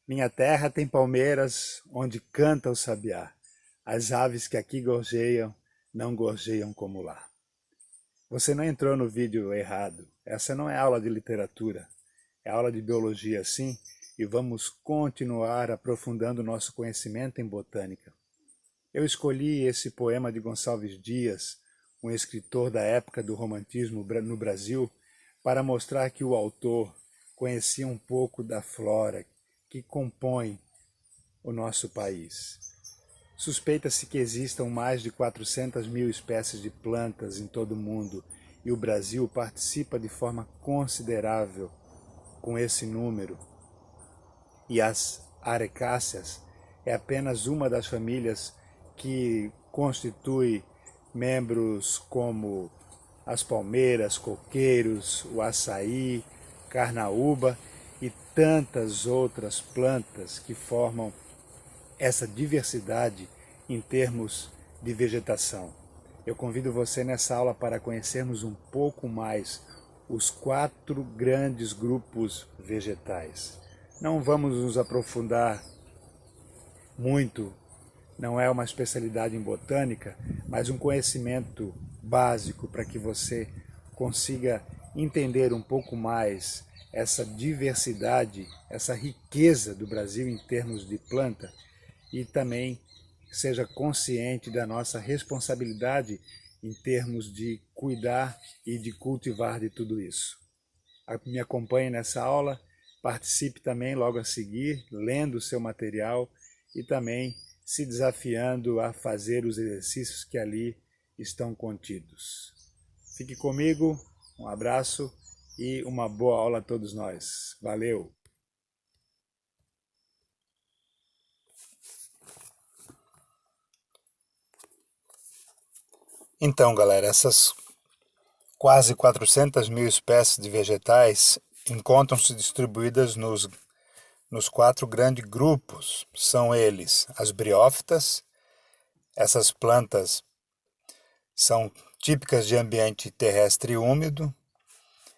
Minha terra tem palmeiras onde canta o sabiá. As aves que aqui gorjeiam não gorjeiam como lá. Você não entrou no vídeo errado. Essa não é aula de literatura. É aula de biologia, sim, e vamos continuar aprofundando nosso conhecimento em botânica. Eu escolhi esse poema de Gonçalves Dias, um escritor da época do romantismo no Brasil, para mostrar que o autor conhecia um pouco da flora que compõe o nosso país. Suspeita-se que existam mais de 400 mil espécies de plantas em todo o mundo e o Brasil participa de forma considerável com esse número. E as arecáceas é apenas uma das famílias que constitui membros como as palmeiras, coqueiros, o açaí, carnaúba e tantas outras plantas que formam essa diversidade em termos de vegetação. Eu convido você nessa aula para conhecermos um pouco mais os 4 grandes grupos vegetais. Não vamos nos aprofundar muito, não é uma especialidade em botânica, mas um conhecimento básico para que você consiga entender um pouco mais essa diversidade, essa riqueza do Brasil em termos de planta e também seja consciente da nossa responsabilidade em termos de cuidar e de cultivar de tudo isso. Me acompanhe nessa aula, participe também logo a seguir, lendo o seu material e também se desafiando a fazer os exercícios que ali estão contidos. Fique comigo, um abraço e uma boa aula a todos nós. Valeu! Então, galera, essas quase 400 mil espécies de vegetais encontram-se distribuídas nos 4 grandes grupos. São eles as briófitas. Essas plantas são típicas de ambiente terrestre úmido.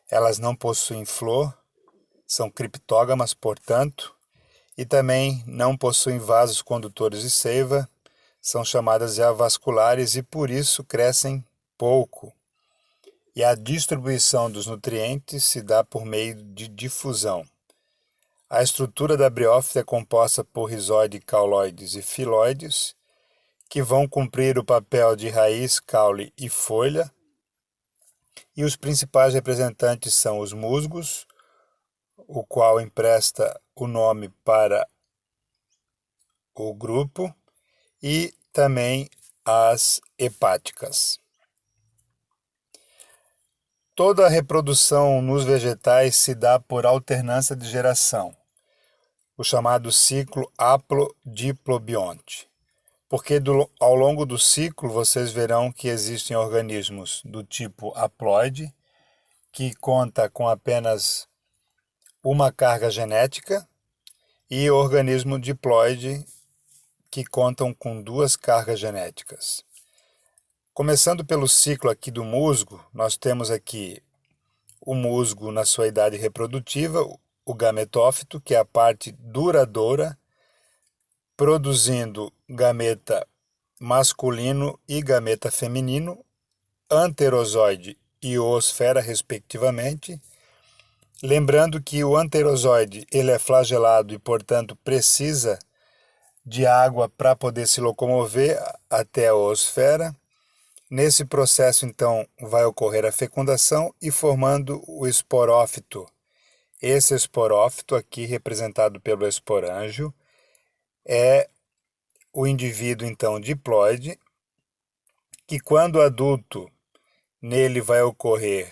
Elas não possuem flor, são criptógamas, portanto, e também não possuem vasos condutores de seiva, são chamadas de avasculares e por isso crescem pouco. E a distribuição dos nutrientes se dá por meio de difusão. A estrutura da briófita é composta por rizóide, cauloides e filóides, que vão cumprir o papel de raiz, caule e folha. E os principais representantes são os musgos, o qual empresta o nome para o grupo, e também as hepáticas. Toda a reprodução nos vegetais se dá por alternância de geração, o chamado ciclo haplodiplobionte, porque ao longo do ciclo vocês verão que existem organismos do tipo haploide, que conta com apenas uma carga genética, e organismo diploide, que contam com 2 cargas genéticas. Começando pelo ciclo aqui do musgo, nós temos aqui o musgo na sua idade reprodutiva, o gametófito, que é a parte duradoura, produzindo gameta masculino e gameta feminino, anterozoide e oosfera, respectivamente. Lembrando que o anterozoide ele é flagelado e, portanto, precisa de água para poder se locomover até a oosfera. Nesse processo, então, vai ocorrer a fecundação e formando o esporófito. Esse esporófito, aqui representado pelo esporângio, é o indivíduo, então, diploide, que quando adulto, nele vai ocorrer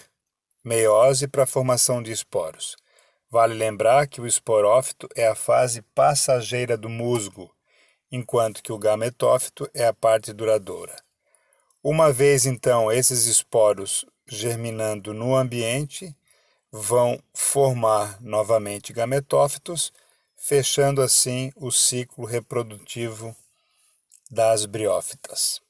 meiose para a formação de esporos. Vale lembrar que o esporófito é a fase passageira do musgo, enquanto que o gametófito é a parte duradoura. Uma vez, então, esses esporos germinando no ambiente, vão formar novamente gametófitos, fechando assim o ciclo reprodutivo das briófitas.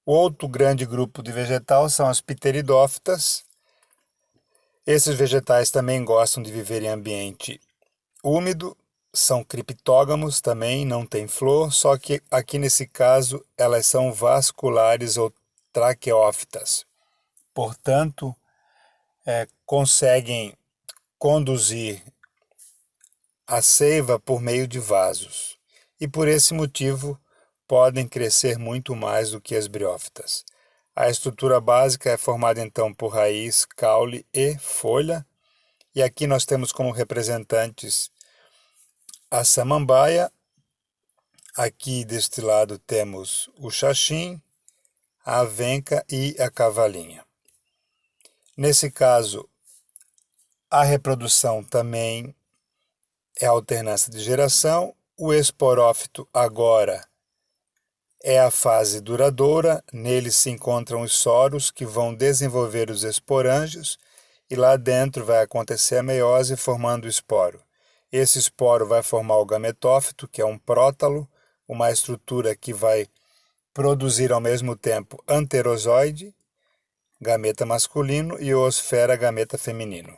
O outro grande grupo de vegetal são as pteridófitas. Esses vegetais também gostam de viver em ambiente úmido, são criptógamos também, não tem flor, só que aqui nesse caso elas são vasculares ou traqueófitas. Portanto, conseguem conduzir a seiva por meio de vasos. E por esse motivo podem crescer muito mais do que as briófitas. A estrutura básica é formada então por raiz, caule e folha. E aqui nós temos como representantes a samambaia. Aqui deste lado temos o xaxim, a avenca e a cavalinha. Nesse caso, a reprodução também é alternância de geração. O esporófito agora é a fase duradoura. Nele se encontram os soros que vão desenvolver os esporângios e lá dentro vai acontecer a meiose formando o esporo. Esse esporo vai formar o gametófito, que é um prótalo, uma estrutura que vai produzir ao mesmo tempo anterozoide, gameta masculino, e oosfera, gameta feminino.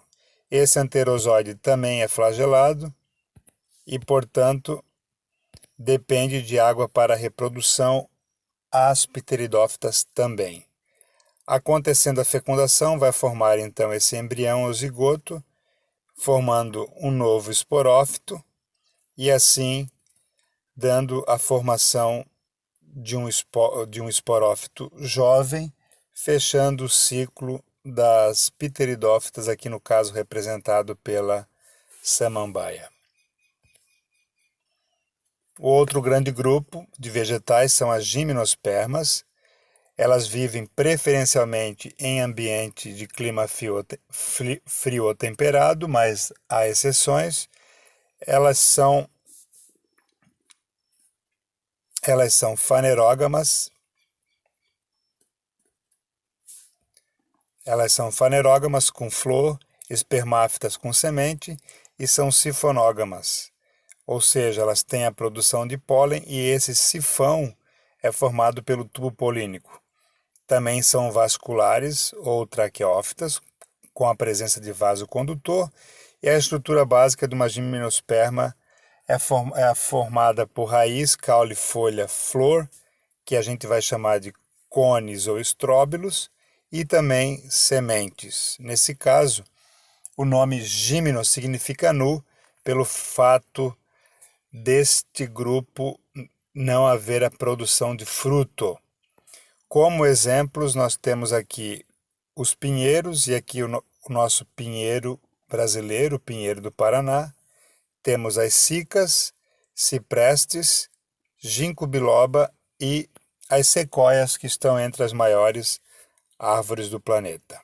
Esse anterozoide também é flagelado e, portanto, depende de água para a reprodução, as pteridófitas também. Acontecendo a fecundação, vai formar então esse embrião ou zigoto, formando um novo esporófito e assim dando a formação de um esporófito jovem, fechando o ciclo das pteridófitas, aqui no caso representado pela samambaia. O outro grande grupo de vegetais são as gimnospermas. Elas vivem preferencialmente em ambiente de clima frio ou temperado, mas há exceções. Elas são fanerógamas. Elas são fanerógamas com flor, espermáfitas com semente e são sifonógamas. Ou seja, elas têm a produção de pólen e esse sifão é formado pelo tubo polínico. Também são vasculares ou traqueófitas, com a presença de vaso condutor, e a estrutura básica de uma gimnosperma é formada por raiz, caule, folha, flor, que a gente vai chamar de cones ou estróbilos, e também sementes. Nesse caso, o nome gimno significa nu, pelo fato deste grupo não haver a produção de fruto. Como exemplos, nós temos aqui os pinheiros, e aqui o nosso pinheiro brasileiro, o pinheiro do Paraná. Temos as cicas, ciprestes, ginkgo biloba e as sequoias, que estão entre as maiores árvores do planeta.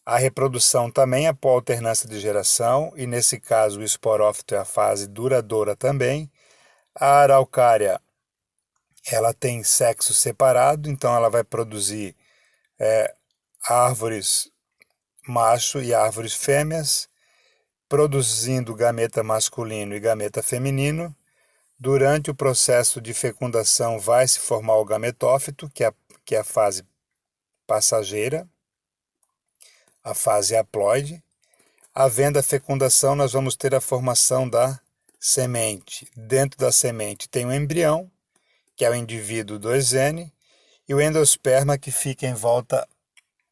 A reprodução também é por alternância de geração, e nesse caso o esporófito é a fase duradoura também. A araucária, ela tem sexo separado, então ela vai produzir árvores macho e árvores fêmeas, produzindo gameta masculino e gameta feminino. Durante o processo de fecundação vai se formar o gametófito, que é a fase passageira, a fase haploide. Havendo a fecundação, nós vamos ter a formação da semente. Dentro da semente tem o embrião, que é o indivíduo 2N, e o endosperma, que fica em volta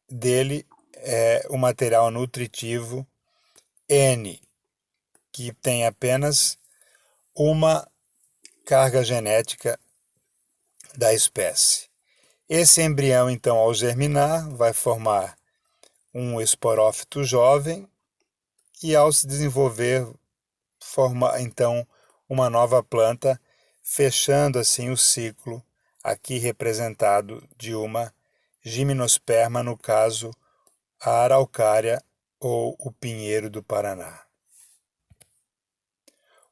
dele, é o material nutritivo N, que tem apenas uma carga genética da espécie. Esse embrião, então, ao germinar, vai formar um esporófito jovem e, ao se desenvolver, forma então uma nova planta, fechando assim o ciclo, aqui representado de uma gimnosperma, no caso a araucária ou o pinheiro do Paraná.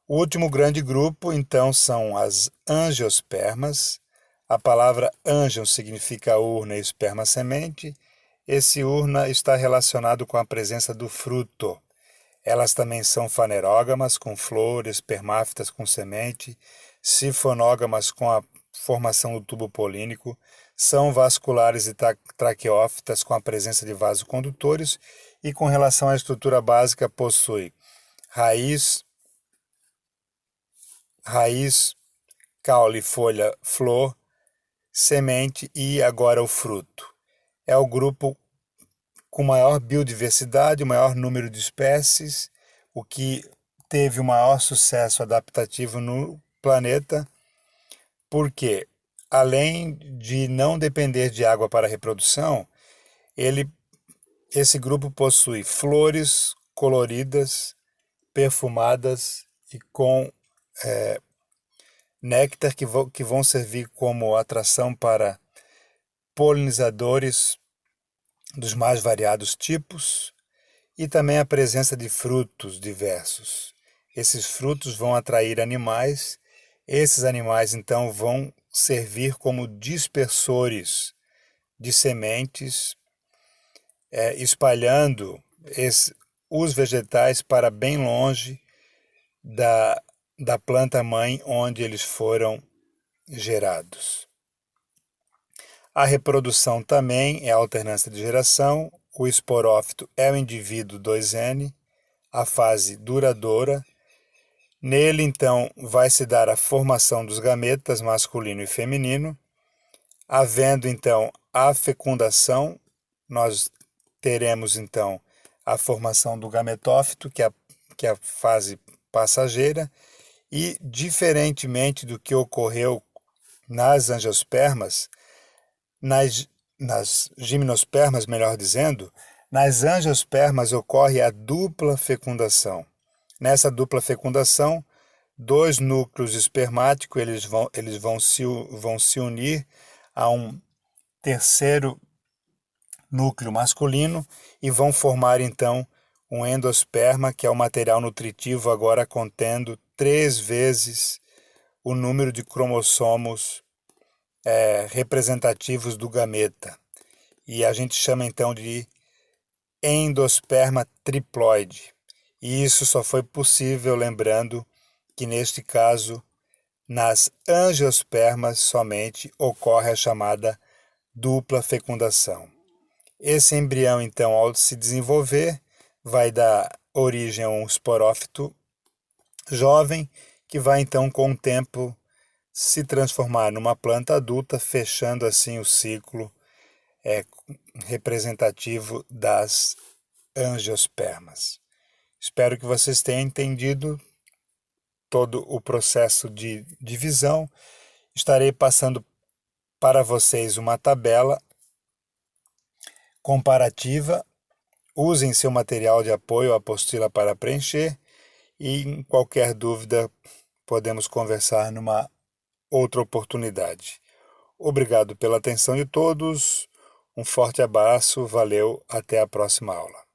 O último grande grupo, então, são as angiospermas. A palavra angion significa urna e esperma semente. Esse urna está relacionado com a presença do fruto. Elas também são fanerógamas, com flor, espermáfitas com semente, sifonógamas com a formação do tubo polínico, são vasculares e traqueófitas com a presença de vasocondutores, e com relação à estrutura básica possui raiz, raiz, caule, folha, flor, semente e agora o fruto. É o grupo com maior biodiversidade, o maior número de espécies, o que teve o maior sucesso adaptativo no planeta, porque além de não depender de água para a reprodução, esse grupo possui flores coloridas, perfumadas e com néctar que vão servir como atração para polinizadores dos mais variados tipos e também a presença de frutos diversos. Esses frutos vão atrair animais, esses animais então vão servir como dispersores de sementes, espalhando os vegetais para bem longe da planta mãe onde eles foram gerados. A reprodução também é a alternância de geração. O esporófito é o indivíduo 2N, a fase duradoura. Nele, então, vai se dar a formação dos gametas masculino e feminino. Havendo, então, a fecundação, nós teremos, então, a formação do gametófito, que é a fase passageira, e, diferentemente do que ocorreu nas angiospermas, nas gimnospermas, melhor dizendo, nas angiospermas ocorre a dupla fecundação. Nessa dupla fecundação, dois núcleos espermáticos eles vão se unir a um terceiro núcleo masculino e vão formar então um endosperma, que é o material nutritivo agora contendo 3 vezes o número de cromossomos representativos do gameta. E a gente chama então de endosperma triploide. E isso só foi possível lembrando que neste caso, nas angiospermas somente ocorre a chamada dupla fecundação. Esse embrião, então, ao se desenvolver, vai dar origem a um esporófito jovem, que vai, então, com o tempo, se transformar numa planta adulta, fechando assim o ciclo representativo das angiospermas. Espero que vocês tenham entendido todo o processo de divisão. Estarei passando para vocês uma tabela comparativa. Usem seu material de apoio, a apostila, para preencher, e em qualquer dúvida podemos conversar numa outra oportunidade. Obrigado pela atenção de todos, um forte abraço, valeu, até a próxima aula.